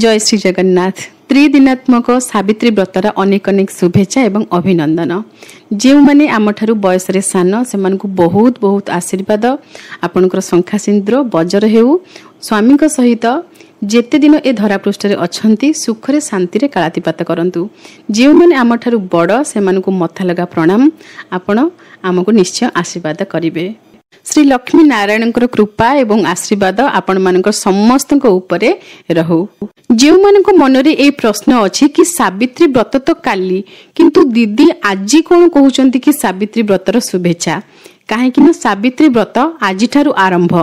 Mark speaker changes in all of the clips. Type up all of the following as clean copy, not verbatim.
Speaker 1: जय श्री जगन्नाथ। त्रिदिनात्मक सावित्री व्रतर अनेक अनेक शुभेच्छा एवं अभिनंदन। जो मैंने आम ठारू बयस सान से बहुत बहुत आशीर्वाद आपणकर शंखा सिंदूर बजर हेउ स्वामी सहित जेते दिन ए धरापृष्ठ अच्छा सुखरे शांति कालातीपात करंतु। जो मैंने आम ठारू बड़ से मथा लगा प्रणाम। आपण आमको निश्चय आशीर्वाद करिवे। श्री लक्ष्मी नारायण कृपा एवं आशीर्वाद आपण मानक समस्त उपरे रहू। जो मानक मनरे ए प्रश्न अछि कि सावित्री व्रत तो काली किंतु दीदी आजी कौन कहउचंती कि सावित्री व्रतर शुभेच्छा कहीं सावित्री व्रत आज ठारू आरंभ।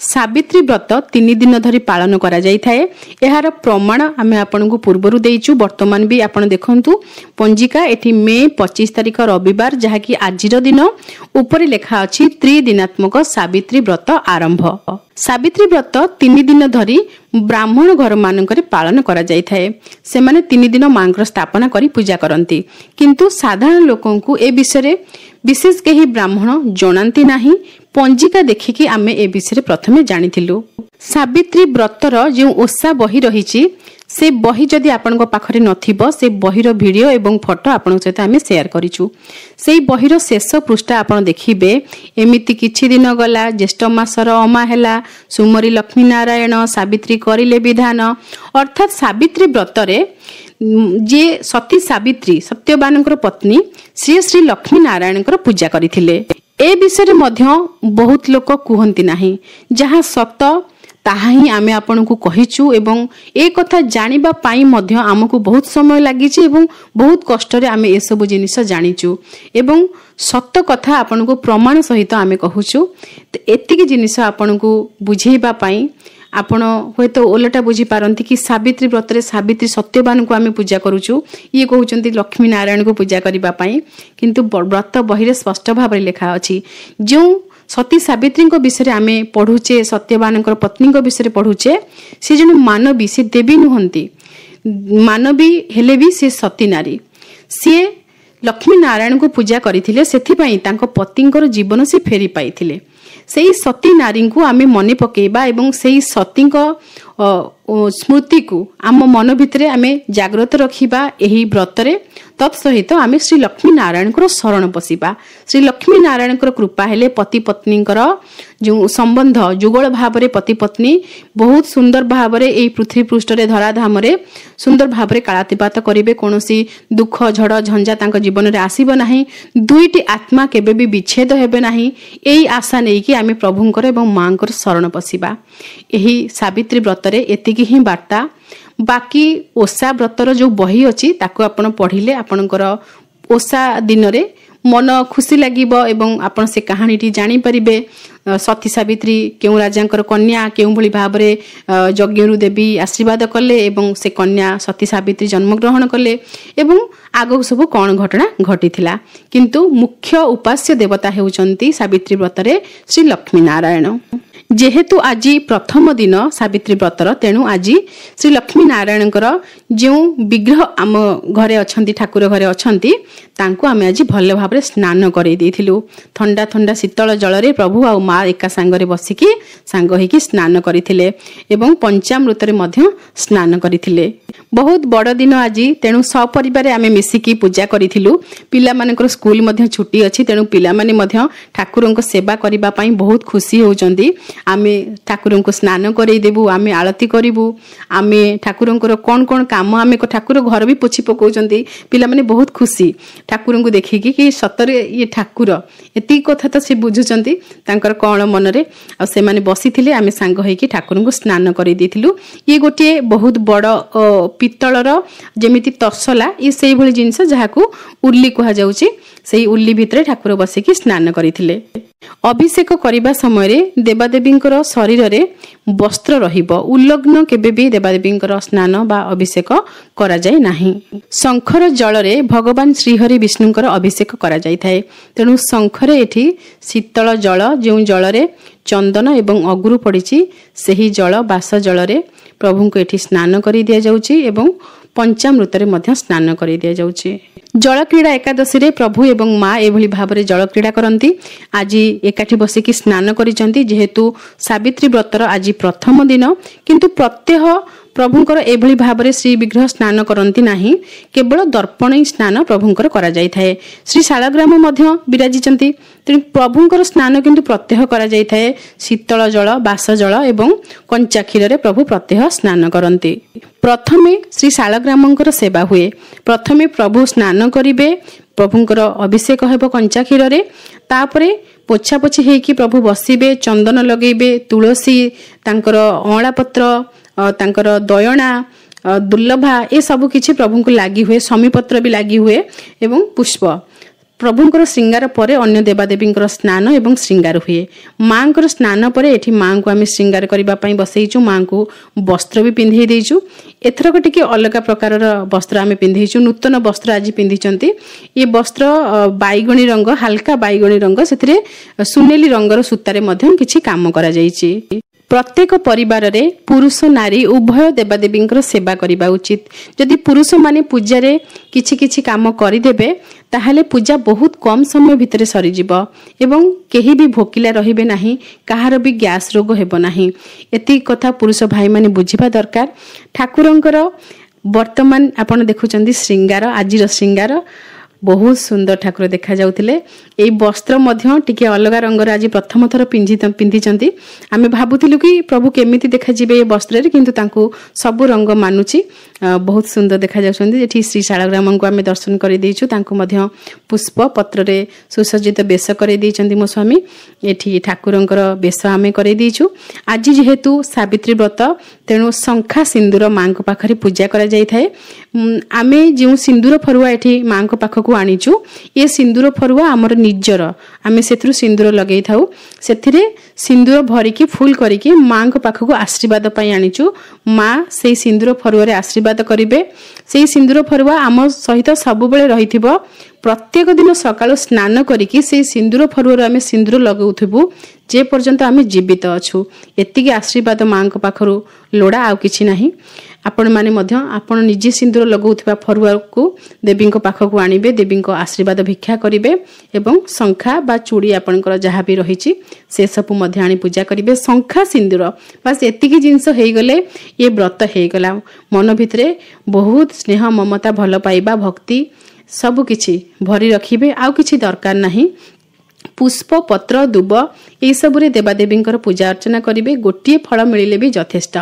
Speaker 1: सावित्री व्रत 3 दिन धरी पालन करा जाई थाए। एहार प्रमाण आमे आपनकु पूर्वरु देइचु। वर्तमान भी आपण देखंतु पंजिका एठी मे 25 तारिख रविवार जहाँकि आजिर दिन ऊपर लेखा अछि त्रिदिनात्मक सावित्री व्रत आरंभ। सावित्री व्रत 3 दिन धरी ब्राह्मण घर मानकरे पालन करा जाई थाए। से माने 3 दिन मांकर स्थापना करी पूजा करंती किंतु साधारण लोकंकु ए विषय विशेष कहीं ब्राह्मण जनाती नाही। पंजिका देखिकी आमे ए विषय प्रथमे जानिथिलु। सावित्री व्रतर जो ओसा बही रही से बही जदि आपन पाखरे नथिबो से बहीर वीडियो एवं फोटो आपन सहित आमे शेयर करिछु। सेई बहीर शेष पृष्ठा आपन देखिबे एमिति किछि दिन गला ज्येष्ठ मासर अमा हेला सुमरी लक्ष्मी नारायण सावित्री करिले विधान। अर्थात सावित्री व्रतरे जे सती सावित्री सत्यवान पत्नी श्री श्री लक्ष्मी नारायण पूजा करथिले। ए विषय मध्य बहुत लोक कहती नाही। जहाँ सत ताहा ही आमे आपनकु कहिचु एवं ए कथा जानिबा पाई मध्य आमको बहुत समय लागिछि एवं बहुत कष्ट रे आमे ए सब जिनिस जानिचु एवं सत्य कथा आपनकु प्रमाण सहित आमे कहूचु। एतिकी जिनिस आपनकु बुझेबा पाई आपण हे तो ओलटा बुझी पारंती कि सावित्री व्रतरे सावित्री सत्यवान को आमे पूजा करूचु। ये कहउचंती लक्ष्मी नारायण को पूजा करिबा पाई किंतु व्रत बहिरे स्पष्ट भाव लेखा अछि। जो सती सावित्री विषय आमे पढ़ुचे सत्यवान पत्नी विषय पढ़ुचे से जन मानवी से देवी नुहंती। मानवी हेले भी से सती नारी सी लक्ष्मी नारायण को पूजा करथिले सेथिपई तांको पतिंकर जीवन से फेरी पाइथिले। सेई सती नारी को आमे मने पकेबा एवं सेई सती स्मृति को आम मन भितरे आमे जागृत रखिबा एही व्रतरे। तत्सहित आमे श्री लक्ष्मी नारायण शरण पशिबा। श्री लक्ष्मी नारायण कृपा हेले पति पत्नी जो संबंध जुगल भाव रे पति पत्नी बहुत सुंदर भाव रे एही पृथ्वी पृष्ठ रे धराधाम रे सुंदर भाव रे कालातीपात करिवे। कोनोसी दुख झड़ झंझा तांको जीवन रे आसीबो नाही। दुईटी आत्मा केबे भी विच्छेद हेबे नाही। एही आशा नै कि आमे प्रभुंकर एवं मांकर शरण पशिबा। एही सावित्री व्रतरे एतिकी ही वार्ता। बाकी ओषा व्रतर जो बही अछि ताको आपण पढ़िले आपणकर ओषा दिन रे मन खुशी लागिबो एवं आपण से कहानीटी जानि परिबे। सती सावित्री केउ राजांकर कन्या केउ भली भाव रे यज्ञरु देवी आशीर्वाद कले एवं से कन्या सती सावित्री जन्म ग्रहण कले एवं आगो सब कौन घटना घटिथिला। किंतु मुख्य उपास्य देवता हेउचंती सावित्री व्रतरे श्री लक्ष्मी नारायण। जेहेतु आज प्रथम दिन सावित्री व्रतर तेणु आज श्री लक्ष्मी नारायण जो विग्रह आम घरे अच्छी ठाकुर घरे अच्छी तांको आमे आज भल भाव स्नान करे देथिलु। ठंडा ठंडा शीतल जल रे प्रभु आ माँ एका सांगरे बसिकी सांग होइकी स्नान करथिले एवं पंचामृत रे मध्य स्नान करथिले। बहुत बड़ दिन आज तेणु सपरिवार आमे मिसिकी पूजा करिथिलु। पिला मानकर स्कूल मध्य छुट्टी अछि तेणु पिला माने मध्य ठाकुरंको सेवा करिबा पई बहुत खुशी होउचंदी। आमे ठाकुरंको स्नान करई देबु आमे आरती करिबु आमे ठाकुरंकर कोन कोन काम आमे को ठाकुर घर भी पोछि पकोचंदी। पिला माने बहुत खुशी ठाकुरंको देखिकी कि सतरे ये ठाकुर एति कथा त से बुझुचंती तांकर कोन मन रे आ से माने बसिथिले आमे सांग होइकी ठाकुरंको स्नान करई देथिलु। ये गोटे बहुत बड़ पित्तलर जेमिति तसला ये सेही भली जिंस जहाकू उल्ली कहा जाउची। सेही उल्ली भितरे ठाकुर बसिकी स्नान करिथिले। अभिषेक करिबा समय रे देवादेवींकर शरीर रे वस्त्र रहिबो। उल्लग्न केबे भी देवादेवींकर स्नान बा अभिषेक करा जाय नाही। शंखर जल रे भगवान श्रीहरि विष्णुंकर अभिषेक करा जाय थाए। तेणु शंखरे एठी शीतल जल जो जल रे चंदन एवं अगुरु पड़िछि सेही जल बास जल रे प्रभु को एठी स्नान करि दिया जाउछि एवं पंचामृत रे मध्य स्नान करि दिया जाउछि। जल क्रीड़ा एकादशी रे प्रभु एवं माँ एभली भाव रे जल क्रीड़ा करती। आज एकाठी बसिकी स्नान करिसेंती। जेहेतु सावित्री व्रतर आज प्रथम दिन किंतु प्रत्यह प्रभुंकर एभली भाबरे श्री विग्रह स्नान करती नाही, केवल दर्पण स्नान प्रभुंकर करा जाय थाए। श्री शालग्राम मध्य विराजिचंती, तेणु प्रभुंकर स्नान किंतु प्रत्यह करा जाय थाए। शीतल जल, बास जल एवं कंचा क्षीर रे प्रभु प्रत्यह स्नान करती। प्रथमे श्री शालग्रामंकर सेवा हुए। प्रथमे प्रभु स्नान करिवे, प्रभुंकर अभिषेक हेब कंचा क्षीर रे, तापरे पोछा पोछि हेकि प्रभु बसिबे, चंदन लगेबे, तुलसी, तांकर अँला पत्र, तांकर दयणा, दुर्लभा, ए सब किछि प्रभु को लागि हुए। समीपत्र भी लागि हुए एवं पुष्प। प्रभुंकर श्रृंगार परे अन्य देवादेवींकर स्नान एवं श्रृंगार हुए। मांकर स्नान परे एठी मां को आमे श्रृंगार करबा पई बसैछु। मां को वस्त्र भी पिंधै देइछु। एथरक टिके अलग प्रकार वस्त्र आमे पिंधैछु। नूतन वस्त्र आज पिंधिचंती। ये वस्त्र बैगणी रंग, हल्का बैगणी रंग, सेथिरे सुनेली रंगर सूतारे मध्यम किछि काम करा जाइछि। प्रत्येक परिवार रे पुरुष नारी उभय देवादेवींकर सेवा करबा उचित। जदि पुरुष माने पूजा रे किछि किछि काम करि देबे, ताहले पूजा बहुत कम समय भितर सरी जिवो एवं केही भी भोकिला रहिबे नाही, काहार भी गैस रोग हेबो नाही। एति कथा पुरुष भाई माने बुझिबा दरकार। ठाकुरंकर वर्तमान आपण देखुचंदी श्रृंगार, आजिर श्रृंगार बहुत सुंदर ठाकुर देखा जाउथिले। एई वस्त्र मध्य टिके अलग रंगर आज प्रथम थर पिंधिचंती। आमे भाबुथिलु कि प्रभु केमिति देखा जिवे ए वस्त्र रे, किंतु तांको सब रंग मानुची। बहुत सुंदर देखा जाउछंती। एठी श्री शालग्राम को आमे दर्शन करि देइछु। तांको मध्य पुष्प पत्र रे सुसज्जित बेश करि देइचंती मो स्वामी। एठी ठाकुरंकर बेश आमे करि देइछु। आज जेहेतु सावित्री व्रत, तेणु शंखा सिंदूर मां को पाखरे पूजा करा जाय थाए। आमे जे सिंदूर फरुआ एठी मां को पाखकु आनिछु, ये सिंदूर फरुआ हमर निजर। आमे सेथरु सिंदूर लगेई थाउ। सेथिरे सिंदूर भरिकी फुल करिकी मां को पाखकु आशीर्वाद पई आनिछु। मां सेई सिंदूर फरुआ रे आशीर्वाद करिवे। सेई सिंदूर फरुआ आम सहित सब बेले रहिथिबो। प्रत्येक दिन सकाळ स्नान करिकी सेई सिंदूर फरुआ आमे सिंदूर लगाउथबु जे पर्यंत आमे जीवित अछु। एतिकी आशीर्वाद मां को पाखरु लोड़ा आउ किछि नाही। आपण माने मध्य आपण निजे सिंदूर लगाउथबा फरुआ को देवी को पाखकु आनिबे। देवी को आशीर्वाद भिक्षा करिवे एवं शंखा बा चूड़ी आपणकर जहा भी रहिछि से सब मध्य आनी पूजा करिवे। शंखा सिंदूर बस एतिकी जिंस हेइ गले ये व्रत हेइ गला। मन भितरे बहुत स्नेह, ममता, भल पाइबा, भक्ति सब किछि भरी रखिबे। आउ किछि दरकार नाही। पुष्प पत्र दुब ए सबरे देवादेवींकर पूजा अर्चना करिवे। गोटिए फल मिलिले भी यथेष्ट।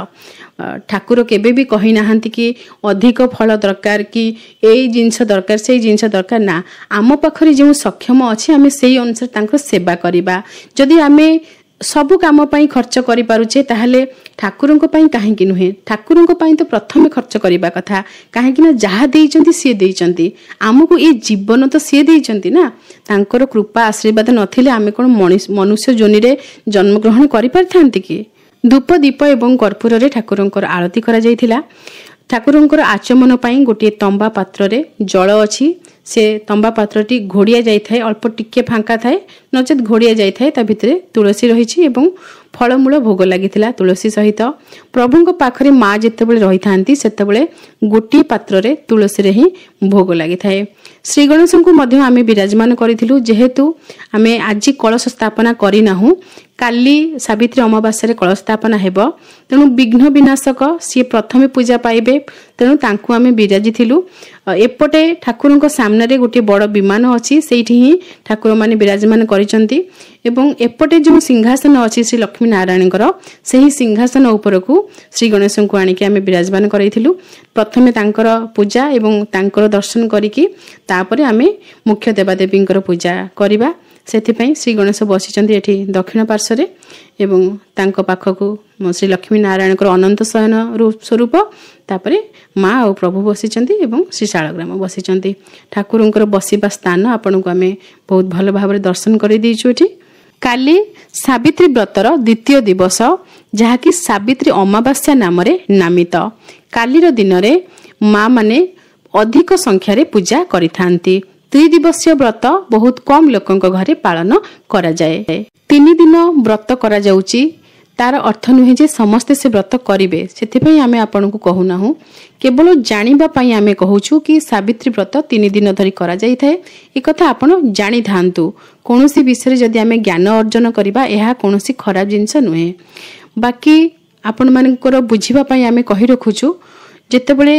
Speaker 1: ठाकुर केबे भी कहि नाहंती कि अधिक फल दरकार कि एई जिंस दरकार सेई जिंस दरकार ना। आम पाखरे जे सक्षम अछि आमे सेई अनुसार तांकर सेवा करिबा। जदि आमे सब काम पई खर्च करि पारुचे, ताहले ठाकुरंको पई काहे कि नुहे। ठाकुरंको पई तो प्रथमे खर्च करिबा कथा। काहे कि ना जहा देइचंती सिए देइचंती, आमको ए जीवन तो सिए देइचंती ना। तांकर कृपा आशीर्वाद नथिले आमे कोन मनुष्य जोनि रे जन्म ग्रहण करि पारथांती कि। धूप दीप एवं कर्पूर रे ठाकुरंकर आरती करा जायथिला। ठाकुरंकर आचमन पई गोटे तंबा पात्र रे जल अछि। से तंबा पात्रटी घोड़िया जाय थाए, अल्प टिके फांका थाए, नचेत घोड़िया जाय थाए। ता भितरे तुलसी रहिछि एवं फलमूल भोग लागिथिला तुलसी सहित। प्रभुंक पाखरे मां जेतेबेले रहि थांती सेतेबेले गोटी पात्र रे तुलसी रे ही भोग लागि थाए। श्री गणेशंकु मध्य आमे विराजमान करिथिलु। जेहेतु आमे आजि कलश स्थापना करि नाहु, काली सावित्री अमावास्या रे कलश स्थापना हेबो, तेणु विघ्न विनाशक सी प्रथमे पूजा पाइबे। तेणु तांकु आमे विराजिथिलु। एपटे ठाकुरंक सामने रे गोटे बड़ विमान अछि, सेठी ही ठाकुर माने विराजमान करिसंती। एवं एपटे जो सिंहासन अछि श्री लक्ष्मी नारायणकर, सेही सिंहासन उपरकू श्री गणेशंकु आनिके आमे विराजमान करैथिलु। प्रथमे तांकर पूजा एवं तांकर दर्शन करिकी तापरे आमे मुख्य देवादेवींकर पूजा करिबा। सेथिपई श्री गणेश बसिचंती एठी दक्षिण पार्श्व एवं तांको पाखकू श्री लक्ष्मी नारायणकर अनंत शयन स्वरूप, तापरे माँ और प्रभु बसिचंती एवं श्री शालग्राम बसिचंती। ठाकुरंकर बसिबा स्थान आपनको आमे बहुत भल भाव दर्शन करि दैछु। एठी काली सावित्री व्रतर द्वितीय दिवस, जहाँकि सावित्री अमावास्या नाम नामित। कालीर दिन रे माँ माने अधिक संख्यारे पूजा करिथांती। त्रिदिवसीय व्रत बहुत कम लोकंक घरे पालन करा जाए। 3 दिन व्रत करा जाउची, तार अर्थ नुहे जे समस्ते से व्रत करिवे। सेथिपई आमे आपनको कहू नाहु, केवल जानिबा पई आमे कहूछु कि सावित्री व्रत 3 दिन धरि करा जाई थाए। ए कथा आपण जानि थांतु। कोनोसी विषय जदि आमे ज्ञान अर्जन करिबा, एहा कोनोसी खराब जिंस नुहे। बाकी आपण मानकर बुझिबा पई आमे कहि रखुछु जेतेबेले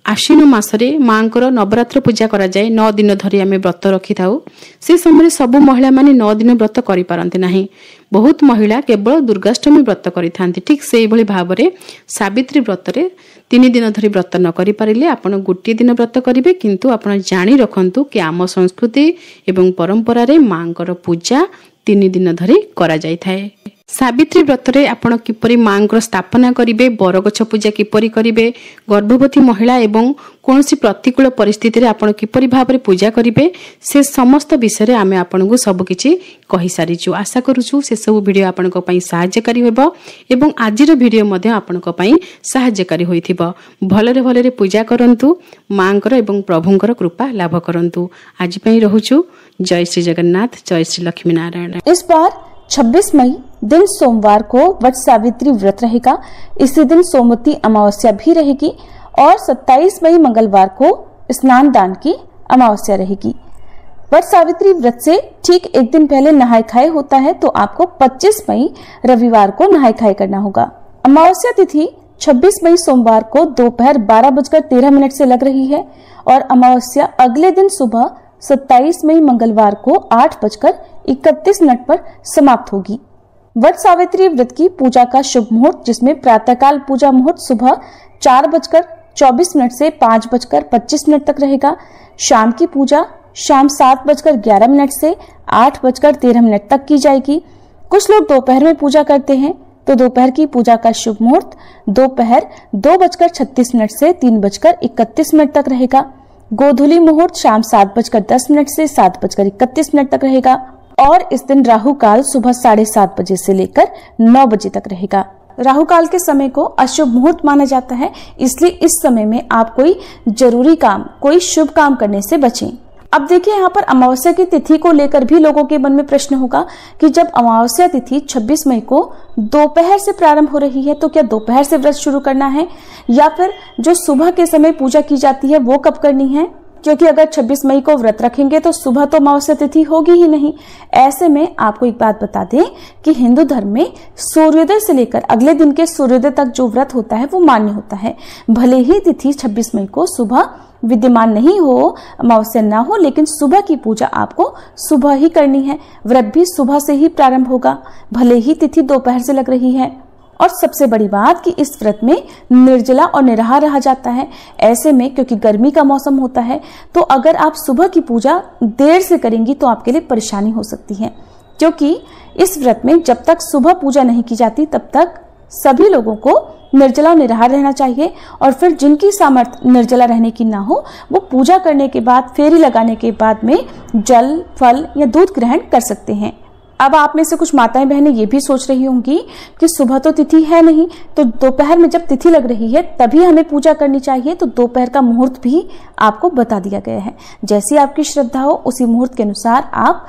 Speaker 1: आश्विन मासरे मांकर नवरात्र पूजा करा जाए 9 दिन धरी आमे व्रत रखि थाउ से समय सबु महिला माने 9 दिन व्रत करि पारंती नाही। बहुत महिला केवल दुर्गाष्टमी व्रत करि थांती। ठीक सेही भली भाबरे सावित्री व्रत रे 3 दिन धरी व्रत न करि पारिले आपण गोटे दिन व्रत करिवे, किंतु आपण जानि रखंतु कि आम संस्कृति एवं परंपरा रे मांकर पूजा 3 दिन धरी करा जाय थाए। सावित्री व्रत रे आपण किपरि मांकर स्थापना करिवे, बरगछ पूजा किपरि करिवे, गर्भवती महिला एवं कोनोसी प्रतिकूल परिस्थिति रे आपण किपरि भाबरे पूजा करिवे, से समस्त विषय रे आमे आपनकु सब किछि कहि सारिछु। आशा करूछु से सब वीडियो आपनको पई सहायकारी होबो एवं आजिर वीडियो मध्ये आपनको पई सहायकारी होइथिबो। भलरे भलरे पूजा करंतु, मांकर एवं प्रभुंकर कृपा लाभ करंतु। आज पई रहूछु। जय श्री जगन्नाथ, जय श्री लक्ष्मी नारायण।
Speaker 2: इस बार 26 मई दिन सोमवार को वट सावित्री व्रत रहेगा। इसी दिन सोमवती अमावस्या भी रहेगी और 27 मई मंगलवार को स्नान दान की अमावस्या रहेगी। वट सावित्री व्रत से ठीक एक दिन पहले नहाय खाए होता है, तो आपको 25 मई रविवार को नहाय खाए करना होगा। अमावस्या तिथि 26 मई सोमवार को दोपहर 12:13 से लग रही है और अमावस्या अगले दिन सुबह 27 मई मंगलवार को 8:31 पर समाप्त होगी। वट सावित्री व्रत की पूजा का शुभ मुहूर्त, जिसमें प्रातःकाल पूजा मुहूर्त सुबह 4:24 से 5:25 तक रहेगा। शाम की पूजा शाम 7:11 से 8:13 तक की जाएगी। कुछ लोग दोपहर में पूजा करते हैं, तो दोपहर की पूजा का शुभ मुहूर्त दोपहर 2:36 से 3:31 तक रहेगा। गोधूली मुहूर्त शाम 7:10 से 7:31 तक रहेगा और इस दिन राहु काल सुबह 7:30 बजे से लेकर 9 बजे तक रहेगा। राहु काल के समय को अशुभ मुहूर्त माना जाता है, इसलिए इस समय में आप कोई जरूरी काम, कोई शुभ काम करने से बचें। अब देखिए, यहाँ पर अमावस्या की तिथि को लेकर भी लोगों के मन में प्रश्न होगा कि जब अमावस्या तिथि 26 मई को दोपहर से प्रारंभ हो रही है, तो क्या दोपहर से व्रत शुरू करना है या फिर जो सुबह के समय पूजा की जाती है वो कब करनी है? क्योंकि अगर 26 मई को व्रत रखेंगे तो सुबह तो अमावस्या तिथि होगी ही नहीं। ऐसे में आपको एक बात बता दें कि हिंदू धर्म में सूर्योदय से लेकर अगले दिन के सूर्योदय तक जो व्रत होता है वो मान्य होता है। भले ही तिथि 26 मई को सुबह विद्यमान नहीं हो, अमावस्या ना हो, लेकिन सुबह की पूजा आपको सुबह ही करनी है। व्रत भी सुबह से ही प्रारंभ होगा, भले ही तिथि दोपहर से लग रही है। और सबसे बड़ी बात कि इस व्रत में निर्जला और निराहार रहा जाता है। ऐसे में क्योंकि गर्मी का मौसम होता है, तो अगर आप सुबह की पूजा देर से करेंगी तो आपके लिए परेशानी हो सकती है, क्योंकि इस व्रत में जब तक सुबह पूजा नहीं की जाती तब तक सभी लोगों को निर्जला और निराहार रहना चाहिए। और फिर जिनकी सामर्थ्य निर्जला रहने की ना हो, वो पूजा करने के बाद, फेरी लगाने के बाद में जल, फल या दूध ग्रहण कर सकते हैं। अब आप में से कुछ माताएं बहनें ये भी सोच रही होंगी कि सुबह तो तिथि है नहीं, तो दोपहर में जब तिथि लग रही है तभी हमें पूजा करनी चाहिए। तो दोपहर का मुहूर्त भी आपको बता दिया गया है। जैसी आपकी श्रद्धा हो उसी मुहूर्त के अनुसार आप